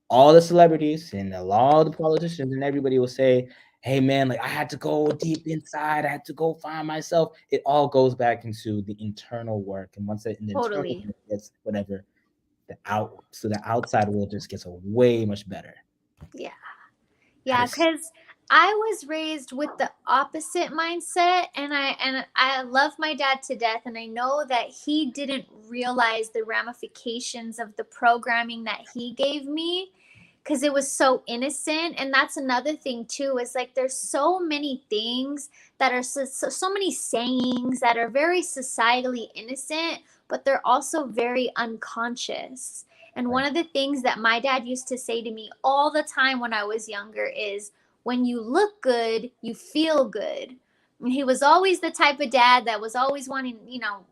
all the celebrities and a lot of the politicians and everybody will say, hey man, like I had to go deep inside, I had to go find myself. It all goes back into the internal work. And once the internal Totally. work gets whatever, the outside world just gets a way much better. Yeah. That Yeah, is because I was raised with the opposite mindset, and I love my dad to death, and I know that he didn't realize the ramifications of the programming that he gave me because it was so innocent. And that's another thing too, is like there's so many things that are so many sayings that are very societally innocent, but they're also very unconscious. And one right. of the things that my dad used to say to me all the time when I was younger is, when you look good, you feel good. And he was always the type of dad that was always wanting,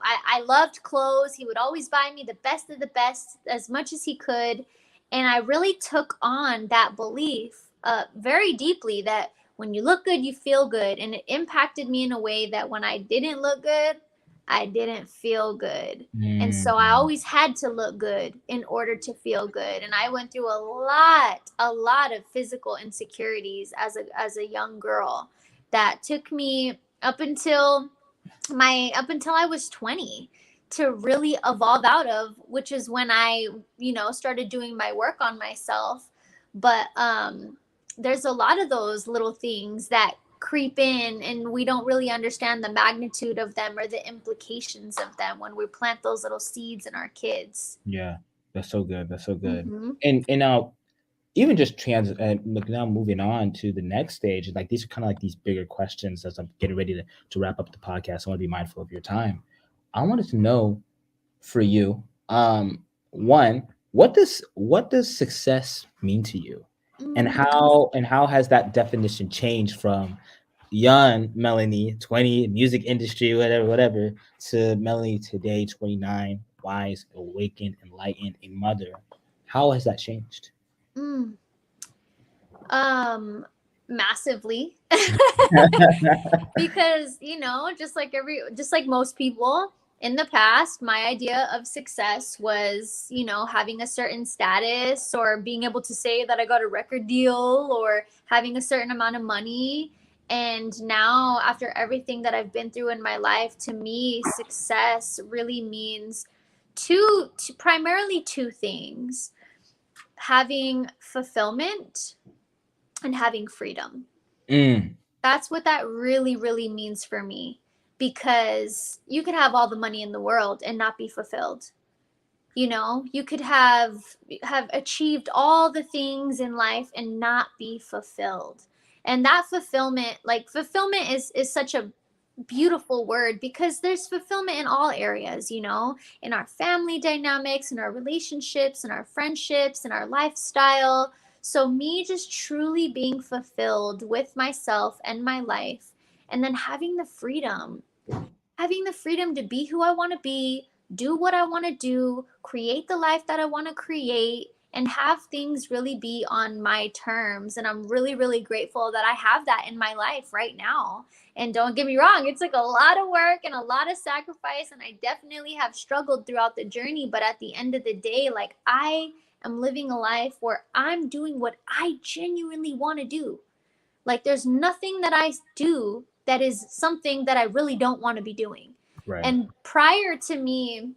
I loved clothes. He would always buy me the best of the best as much as he could. And I really took on that belief very deeply, that when you look good, you feel good. And it impacted me in a way that when I didn't look good, I didn't feel good. And so I Mm, always had to look good in order to feel good. And I went through a lot of physical insecurities as a young girl that took me up until I was 20 to really evolve out of, which is when I, started doing my work on myself. But there's a lot of those little things that creep in, and we don't really understand the magnitude of them or the implications of them when we plant those little seeds in our kids. yeah, that's so good. That's so good. Mm-hmm. And now even just look, now moving on to the next stage, like these are kind of like these bigger questions as I'm getting ready to wrap up the podcast. I want to be mindful of your time. I wanted to know for you, one, what does success mean to you, and Mm. how has that definition changed from young Melanie, 20, music industry, whatever, to Melanie today, 29, wise, awakened, enlightened, a mother? How has that changed? Mm. Um, Massively. Because just like most people in the past, my idea of success was, having a certain status, or being able to say that I got a record deal, or having a certain amount of money. And now, after everything that I've been through in my life, to me success really means primarily two things: having fulfillment and having freedom. Mm, That's what that really, really means for me. Because you could have all the money in the world and not be fulfilled. You could have achieved all the things in life and not be fulfilled. And that fulfillment, like fulfillment is such a beautiful word, because there's fulfillment in all areas, in our family dynamics, in our relationships, in our friendships, in our lifestyle. So, me just truly being fulfilled with myself and my life, and then having the freedom to be who I want to be, do what I want to do, create the life that I want to create, and have things really be on my terms. And I'm really, really grateful that I have that in my life right now. And don't get me wrong, it's like a lot of work and a lot of sacrifice. And I definitely have struggled throughout the journey. But at the end of the day, like, I am living a life where I'm doing what I genuinely want to do. Like, there's nothing that I do that is something that I really don't want to be doing. right. And prior to me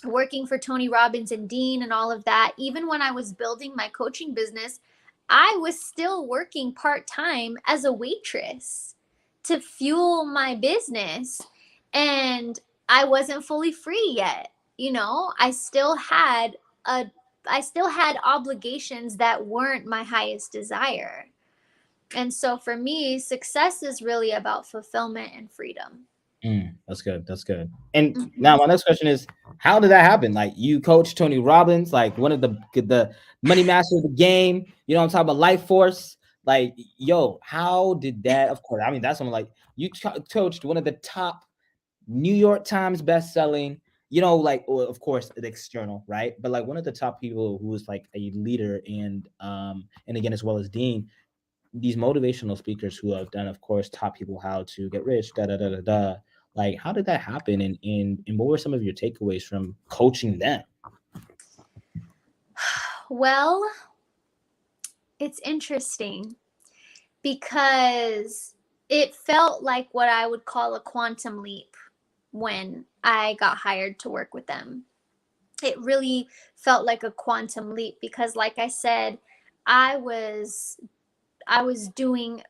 working for Tony Robbins and Dean and all of that, even when I was building my coaching business, I was still working part time as a waitress to fuel my business. And I wasn't fully free yet. I still had a I still had obligations that weren't my highest desire. And so for me, success is really about fulfillment and freedom. That's good. That's good. And now Hmm. my next question is, how did that happen? Like you coach Tony Robbins, like one of the money master of the game. You know what I'm talking about? Life force. Like, yo, how did that? Of course, I mean that's something like you coached one of the top New York Times best-selling. Like well, of course the external, right? But like one of the top people who is like a leader and again as well as Dean, these motivational speakers who have done, of course, taught people how to get rich, da da da da da. Like, how did that happen? And what were some of your takeaways from coaching them? Well, it's interesting because it felt like what I would call a quantum leap when I got hired to work with them. It really felt like a quantum leap because, like I said, I was I was doing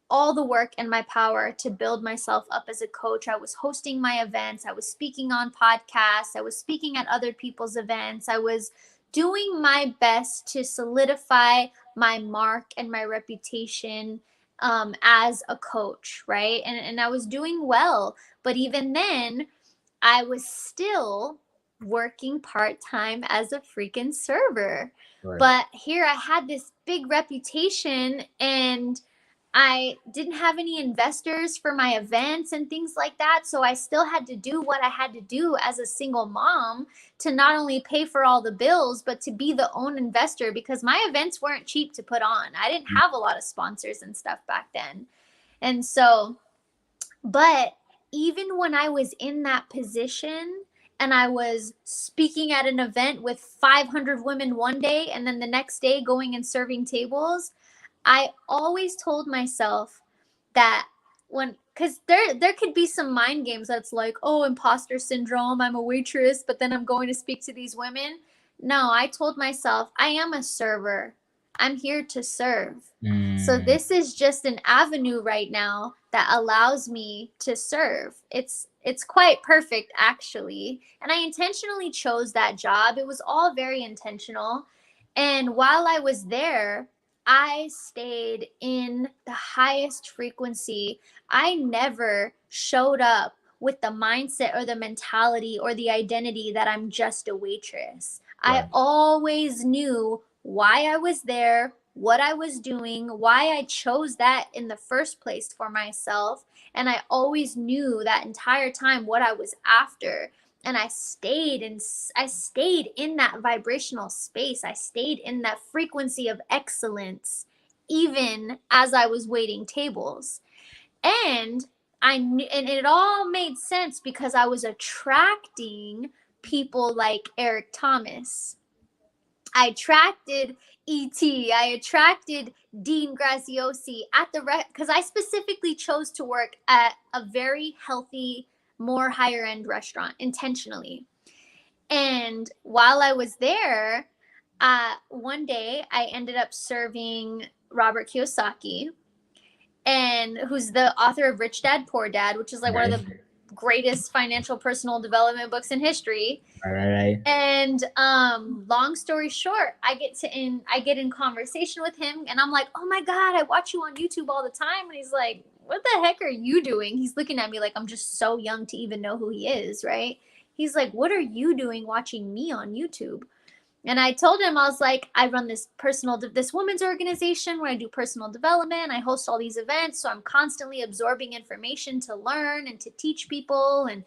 all the work in my power to build myself up as a coach. I was hosting my events, I was speaking on podcasts, I was speaking at other people's events. I was doing my best to solidify my mark and my reputation as a coach, right? And I was doing well. But even then, I was still working part time as a freaking server. Right. But here I had this big reputation and I didn't have any investors for my events and things like that. So I still had to do what I had to do as a single mom to not only pay for all the bills, but to be the own investor because my events weren't cheap to put on. I didn't have a lot of sponsors and stuff back then. And so, but even when I was in that position and I was speaking at an event with 500 women one day and then the next day going and serving tables, I always told myself that when because there could be some mind games that's like, oh, imposter syndrome, I'm a waitress, but then I'm going to speak to these women. No, I told myself I am a server. I'm here to serve. So Mm, this is just an avenue right now that allows me to serve. It's quite perfect actually. And I intentionally chose that job. It was all very intentional. And while I was there, I stayed in the highest frequency. I never showed up with the mindset or the mentality or the identity that I'm just a waitress. I right. always knew why I was there, what I was doing, why I chose that in the first place for myself. And I always knew that entire time what I was after. And I stayed in that vibrational space. I stayed in that frequency of excellence even as I was waiting tables. And and it all made sense because I was attracting people like Eric Thomas. I attracted ET. I attracted Dean Graziosi at the because I specifically chose to work at a very healthy, more higher end restaurant intentionally. And while I was there, one day I ended up serving Robert Kiyosaki, and who's the author of Rich Dad Poor Dad, which is like one Right. of the greatest financial personal development books in history. Right. And long story short, I get in conversation with him and I'm like, oh my God, I watch you on YouTube all the time. And he's like, what the heck are you doing? He's looking at me like I'm just so young to even know who he is, right? He's like, what are you doing watching me on YouTube? And I told him, I was like, I run this women's organization where I do personal development. I host all these events. So I'm constantly absorbing information to learn and to teach people. And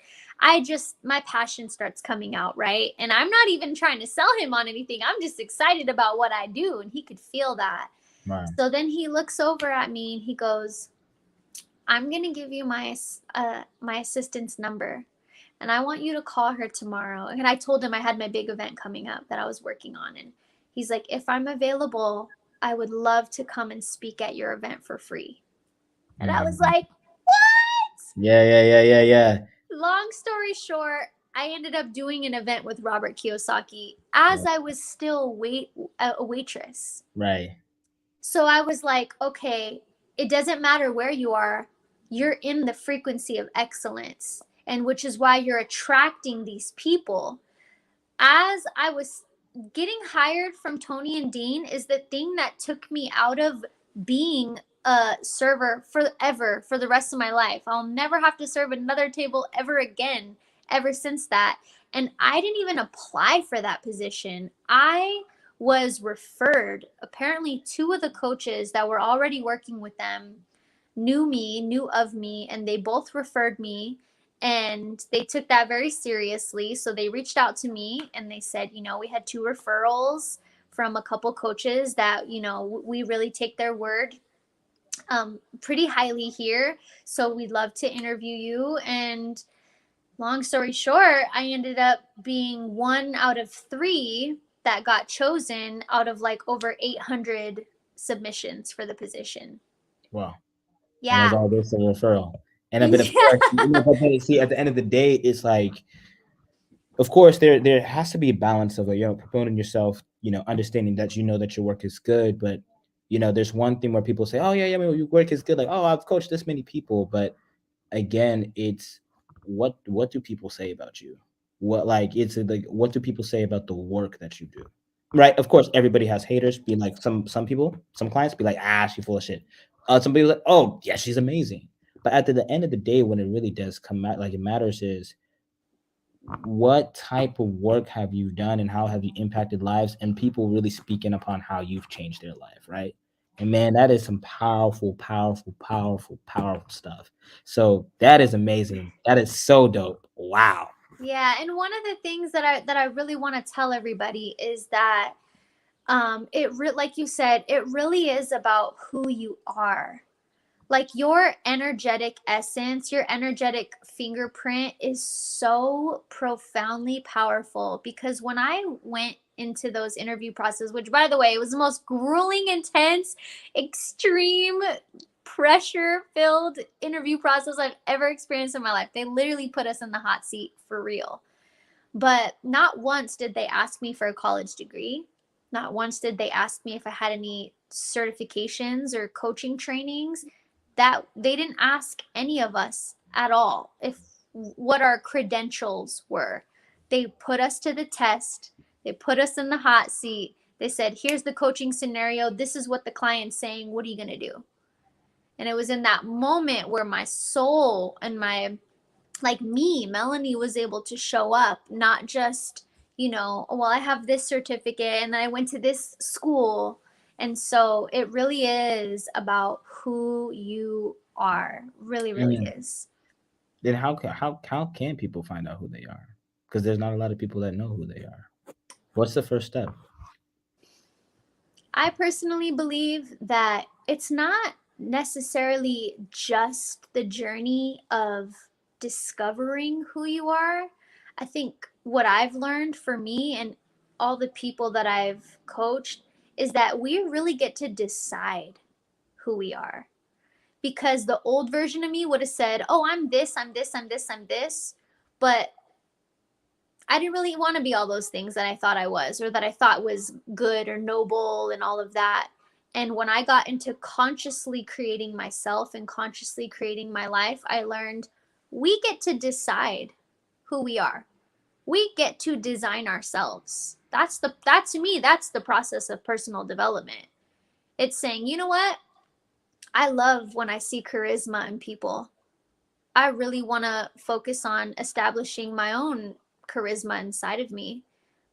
my passion starts coming out, right? And I'm not even trying to sell him on anything. I'm just excited about what I do. And he could feel that. Right. So then he looks over at me and he goes, I'm going to give you my assistant's number. And I want you to call her tomorrow. And I told him I had my big event coming up that I was working on. And he's like, if I'm available, I would love to come and speak at your event for free. And I was Mm. like, what? Yeah. Long story short, I ended up doing an event with Robert Kiyosaki as I was still a waitress. Right. So I was like, okay, it doesn't matter where you are, you're in the frequency of excellence, and which is why you're attracting these people. As I was getting hired from Tony and Dean, is the thing that took me out of being a server forever for the rest of my life. I'll never have to serve another table ever again, ever since that. And I didn't even apply for that position. I was referred. Apparently, two of the coaches that were already working with them knew of me, and they both referred me, and they took that very seriously. So they reached out to me and they said, we had two referrals from a couple coaches that, we really take their word. pretty highly here. So we'd love to interview you. And long story short, I ended up being one out of three that got chosen out of like over 800 submissions for the position. Wow. And it's Yeah. all based on referral. And a bit of course, Yeah. but then, see, at the end of the day, it's like, of course, there has to be a balance of, promoting yourself, understanding that that your work is good, but there's one thing where people say, oh yeah, yeah, your work is good, like, oh, I've coached this many people, but again, it's what do people say about you? What, like, it's like, what do people say about the work that you do? Right? Of course, everybody has haters. Be like, some people, some clients be like, ah, she's full of shit. Some people like, oh yeah, she's amazing. But at the end of the day, when it really does come out, like, it matters is what type of work have you done and how have you impacted lives, and people really speaking upon how you've changed their life, right? And man, that is some powerful, powerful, powerful, powerful stuff. So that is amazing. That is so dope. Wow. Yeah, and one of the things that I really want to tell everybody is that like you said, it really is about who you are. Like your energetic essence, your energetic fingerprint is so profoundly powerful, because when I went into those interview processes, which by the way, it was the most grueling, intense, extreme pressure filled interview process I've ever experienced in my life. They literally put us in the hot seat for real. But not once did they ask me for a college degree. Not once did they ask me if I had any certifications or coaching trainings. That they didn't ask any of us at all if what our credentials were. They put us to the test. They put us in the hot seat. They said, "Here's the coaching scenario. This is what the client's saying. What are you going to do?" And it was in that moment where my soul and my, like me, Melanie, was able to show up, not just, well, I have this certificate and then I went to this school. And so it really is about who you are. Really, really Mm. is. Then how can people find out who they are? Because there's not a lot of people that know who they are. What's the first step? I personally believe that it's not necessarily just the journey of discovering who you are. I think what I've learned for me and all the people that I've coached is that we really get to decide who we are. Because the old version of me would have said, "Oh, I'm this, I'm this, I'm this, I'm this." But I didn't really want to be all those things that I thought I was, or that I thought was good or noble and all of that. And when I got into consciously creating myself and consciously creating my life, I learned we get to decide who we are. We get to design ourselves. That to me, that's the process of personal development. It's saying, "You know what? I love when I see charisma in people. I really want to focus on establishing my own charisma inside of me.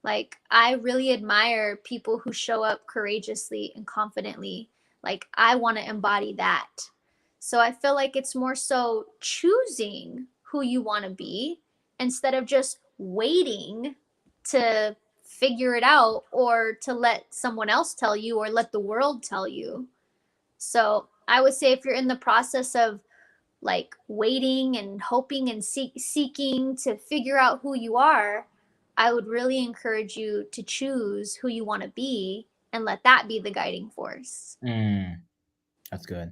Like, I really admire people who show up courageously and confidently. Like, I want to embody that." So I feel like it's more so choosing who you want to be instead of just waiting to figure it out, or to let someone else tell you, or let the world tell you. So I would say, if you're in the process of like waiting and hoping and seeking to figure out who you are, I would really encourage you to choose who you want to be and let that be the guiding force. Mm, that's good.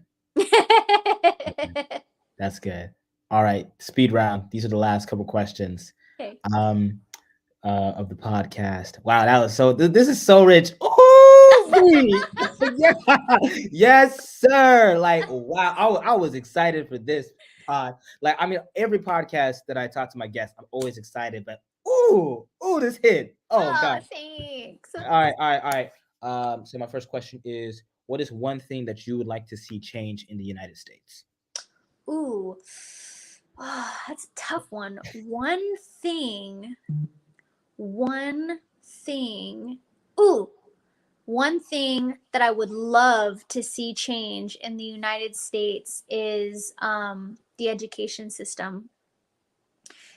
That's good. All right, speed round. These are the last couple questions. Okay. Um, of the podcast. Wow, that was so. This is so rich. Oh, yeah, yes, sir. Like, wow, I was excited for this pod. Like, I mean, every podcast that I talk to my guests, I'm always excited. But this hit. Oh Oh, god. thanks. All right, all right, all right. So my first question is, what is one thing that you would like to see change in the United States? Ooh, oh, that's a tough one. One thing. Ooh, one thing that I would love to see change in the United States is the education system.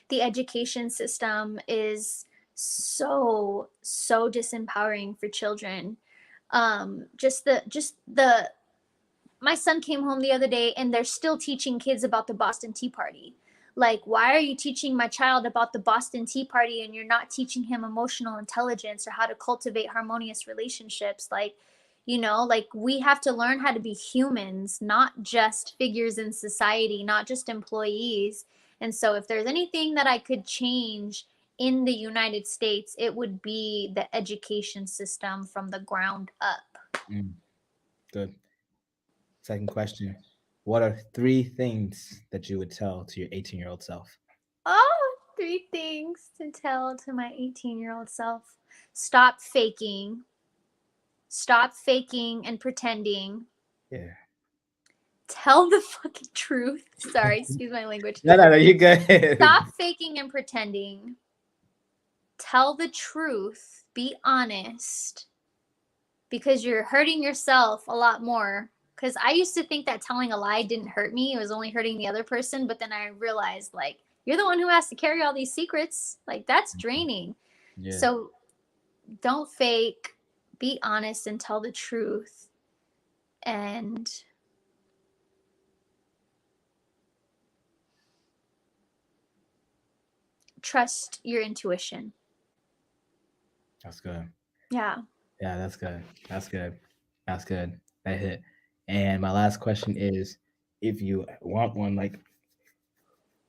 The education system is so disempowering for children. Just the my son came home the other day and they're still teaching kids about the Boston Tea Party. Like, why are you teaching my child about the Boston Tea Party and you're not teaching him emotional intelligence or how to cultivate harmonious relationships? Like, like we have to learn how to be humans, not just figures in society, not just employees. And so if there's anything that I could change in the United States, it would be the education system from the ground up. Mm, good. Second question. What are three things that you would tell to your 18-year-old self? Oh, three things to tell to my 18-year-old self. Stop faking. Stop faking and pretending. Yeah. Tell the fucking truth. Sorry, excuse my language. No, you good. Stop faking and pretending. Tell the truth. Be honest. Because you're hurting yourself a lot more. Because I used to think that telling a lie didn't hurt me. It was only hurting the other person. But then I realized, like, you're the one who has to carry all these secrets. Like, that's draining. Yeah. So don't fake. Be honest and tell the truth. And trust your intuition. That's good. Yeah. Yeah, that's good. That's good. That's good. That hit. And my last question is, if you want one, like,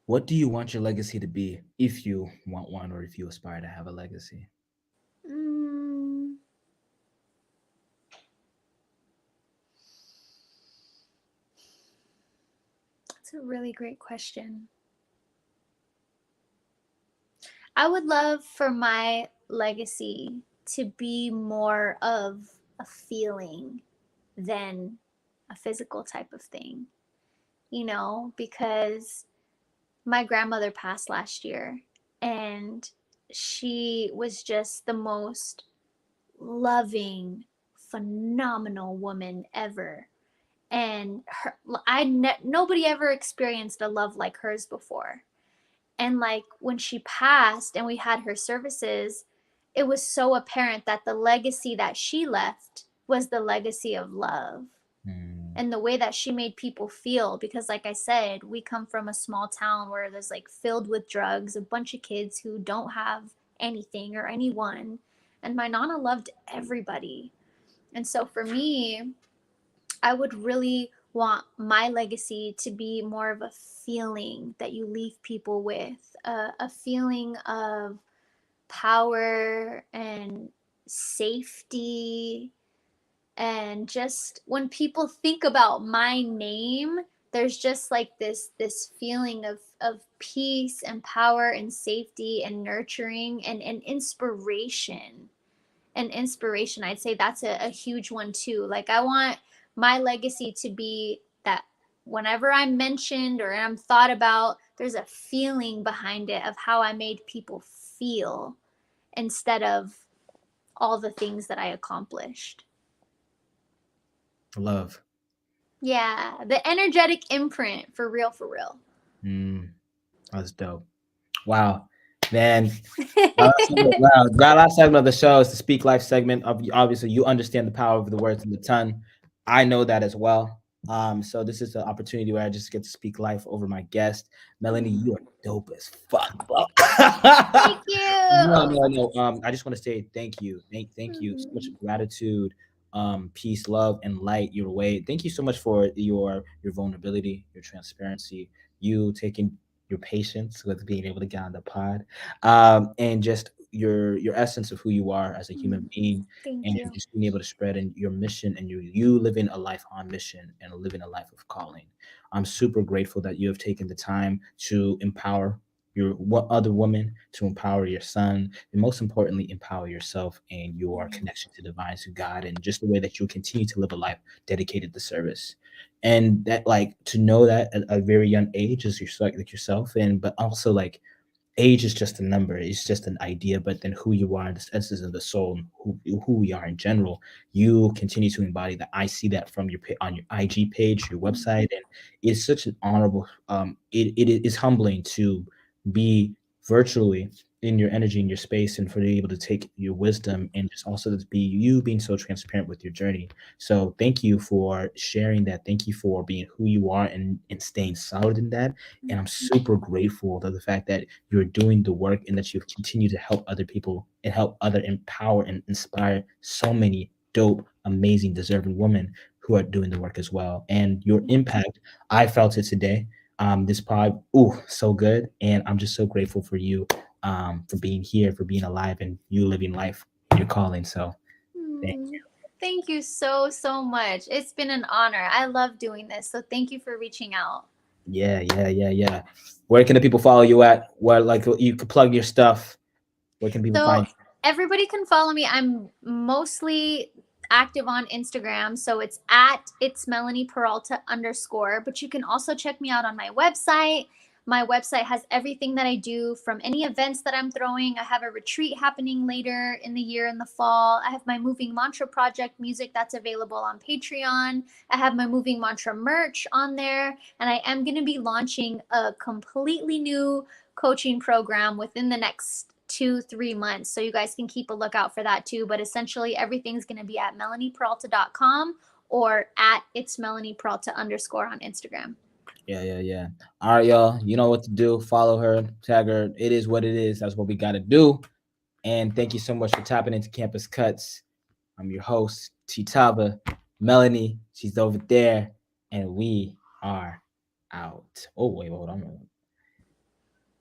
what do you want your legacy to be if you want one or if you aspire to have a legacy? That's a really great question. I would love for my legacy to be more of a feeling than a physical type of thing, because my grandmother passed last year and she was just the most loving, phenomenal woman ever. And nobody ever experienced a love like hers before. And like when she passed and we had her services, it was so apparent that the legacy that she left was the legacy of love. And the way that she made people feel, because like I said, we come from a small town where there's like filled with drugs, a bunch of kids who don't have anything or anyone. And my nana loved everybody. And so for me, I would really want my legacy to be more of a feeling that you leave people with, a feeling of power and safety. And just when people think about my name, there's just like this feeling of peace and power and safety and nurturing and inspiration. And inspiration, I'd say that's a huge one too. Like I want my legacy to be that whenever I'm mentioned or I'm thought about, there's a feeling behind it of how I made people feel instead of all the things that I accomplished. Love. Yeah, the energetic imprint, for real, for real. That's dope. Wow, man. Wow. That last segment of the show is the Speak Life segment. Obviously, you understand the power of the words in the tongue. I know that as well. So this is an opportunity where I just get to speak life over my guest. Melanie, you are dope as fuck, bro. Thank you. No. I just want to say thank you. Thank you. So much gratitude, peace, love, and light your way. Thank you so much for your vulnerability, your transparency, you taking your patience with being able to get on the pod, and just your essence of who you are as a human being, Thank and you. just being able to spread in your mission and you living a life on mission and living a life of calling. I'm super grateful that you have taken the time to empower your other woman, to empower your son, and most importantly, empower yourself and your connection to divine, to God, and just the way that you continue to live a life dedicated to service. And that, like, to know that at a very young age is like yourself, and but also like age is just a number, it's just an idea, but then who you are, the essence of the soul, who we are in general, you continue to embody that. I see that from your on your IG page, your website, and it's such an honorable, it is humbling to be virtually in your energy in your space and for you able to take your wisdom and just also to be you being so transparent with your journey. So thank you for sharing that. Thank you for being who you are and staying solid in that. And I'm super grateful to the fact that you're doing the work and that you've continued to help other people and help other empower and inspire so many dope, amazing, deserving women who are doing the work as well. And your impact, I felt it today. This pod, ooh, so good. And I'm just so grateful for you, for being here, for being alive, and you living life, your calling. So thank Mm, thank you so, so much. It's been an honor. I love doing this. So thank you for reaching out. yeah, yeah, yeah, yeah. Where can the people follow you at? Where like you could plug your stuff? Where can people So find everybody can follow me. I'm mostly active on Instagram. So it's Melanie Peralta _. But you can also check me out on my website. My website has everything that I do from any events that I'm throwing. I have a retreat happening later in the year in the fall. I have my Moving Mantra Project music that's available on Patreon. I have my Moving Mantra merch on there. And I am going to be launching a completely new coaching program within the next 2-3 months, so you guys can keep a lookout for that too. But essentially everything's going to be at melanieperalta.com or at it's Melanie Peralta _ on Instagram. Yeah, yeah, yeah. All right, y'all. You know what to do. Follow her, tag her. It is what it is. That's what we got to do. And thank you so much for tapping into Campus Cuts. I'm your host, Tava. Melanie, she's over there. And we are out. Oh, wait, hold on.